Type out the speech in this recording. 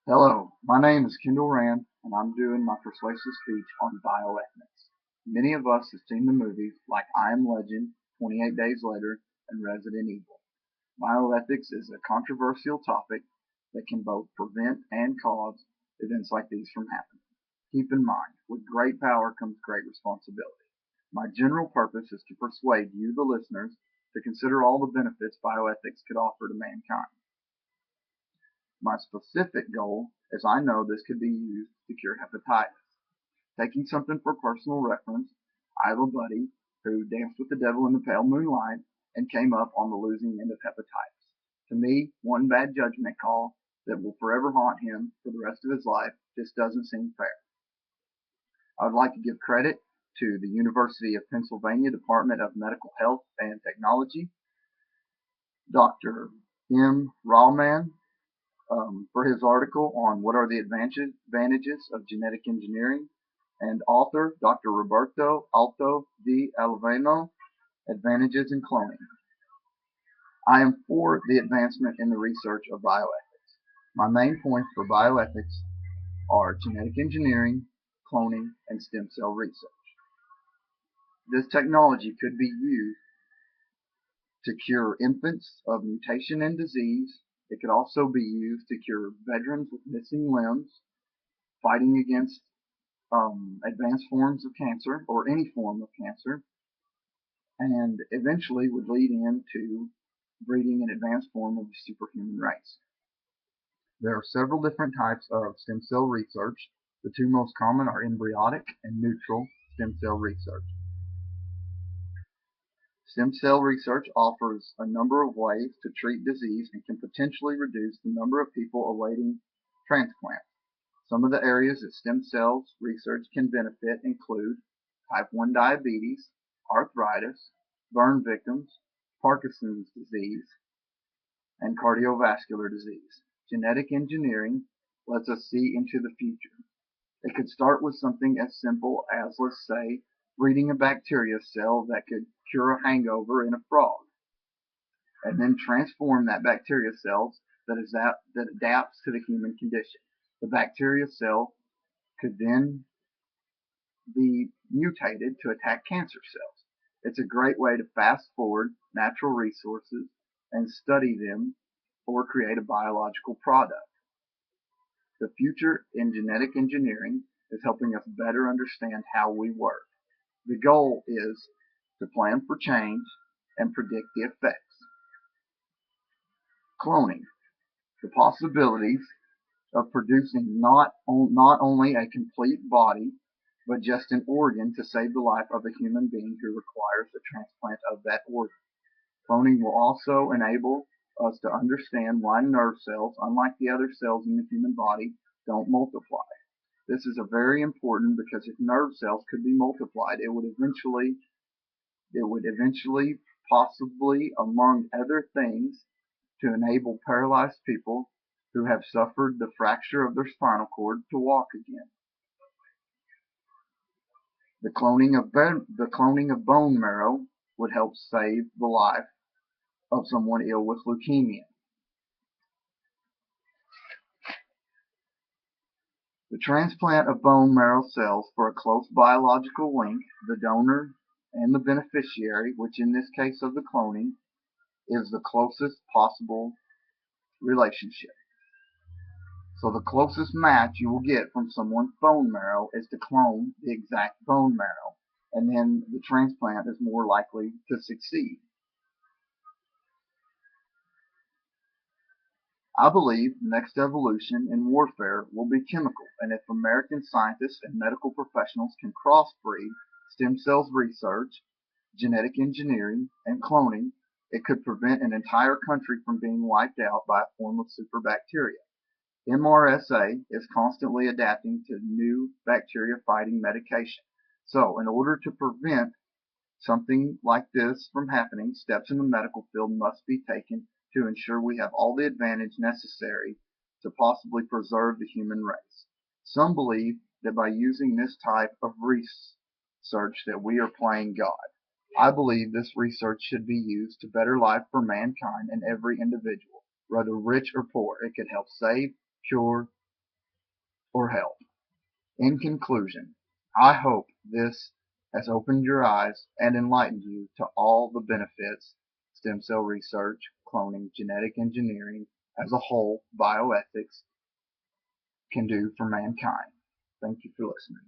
Hello, my name is Kendall Rand, and I'm doing my persuasive speech on bioethics. Many of us have seen the movies like I Am Legend, 28 Days Later, and Resident Evil. Bioethics is a controversial topic that can both prevent and cause events like these from happening. Keep in mind, with great power comes great responsibility. My general purpose is to persuade you, the listeners, to consider all the benefits bioethics could offer to mankind. My specific goal is I know this could be used to cure hepatitis. Taking something for personal reference, I have a buddy who danced with the devil in the pale moonlight and came up on the losing end of hepatitis. To me, one bad judgment call that will forever haunt him for the rest of his life just doesn't seem fair. I would like to give credit to the University of Pennsylvania Department of Medical Health and Technology, Dr. M. Rahman, for his article on what are the advantages of genetic engineering, and author Dr. Roberto Alto de Alveno, Advantages in Cloning. I am for the advancement in the research of bioethics. My main points for bioethics are genetic engineering, cloning, and stem cell research. This technology could be used to cure infants of mutation and disease. It could also be used to cure veterans with missing limbs, fighting against advanced forms of cancer or any form of cancer, and eventually would lead into breeding an advanced form of the superhuman race. There are several different types of stem cell research. The two most common are embryonic and neutral stem cell research. Stem cell research offers a number of ways to treat disease and can potentially reduce the number of people awaiting transplant. Some of the areas that stem cells research can benefit include type 1 diabetes, arthritis, burn victims, Parkinson's disease, and cardiovascular disease. Genetic engineering lets us see into the future. It could start with something as simple as, let's say, breeding a bacteria cell that could cure a hangover in a frog, and then transform that bacteria cell that adapts to the human condition. The bacteria cell could then be mutated to attack cancer cells. It's a great way to fast forward natural resources and study them or create a biological product. The future in genetic engineering is helping us better understand how we work. The goal is to plan for change and predict the effects. Cloning. The possibilities of producing not only a complete body, but just an organ to save the life of a human being who requires the transplant of that organ. Cloning will also enable us to understand why nerve cells, unlike the other cells in the human body, don't multiply. This is very important because if nerve cells could be multiplied, it would eventually, possibly, among other things, to enable paralyzed people who have suffered the fracture of their spinal cord to walk again. The cloning of bone marrow would help save the life of someone ill with leukemia. The transplant of bone marrow cells for a close biological link, the donor and the beneficiary, which in this case of the cloning, is the closest possible relationship. So the closest match you will get from someone's bone marrow is to clone the exact bone marrow, and then the transplant is more likely to succeed. I believe the next evolution in warfare will be chemical, and if American scientists and medical professionals can crossbreed stem cells research, genetic engineering, and cloning, it could prevent an entire country from being wiped out by a form of superbacteria. MRSA is constantly adapting to new bacteria-fighting medication. So, in order to prevent something like this from happening, steps in the medical field must be taken to ensure we have all the advantage necessary to possibly preserve the human race. Some believe that by using this type of research that we are playing God. I believe this research should be used to better life for mankind and every individual, whether rich or poor. It could help save, cure, or help. In conclusion, I hope this has opened your eyes and enlightened you to all the benefits stem cell research, cloning, genetic engineering, as a whole, bioethics can do for mankind. Thank you for listening.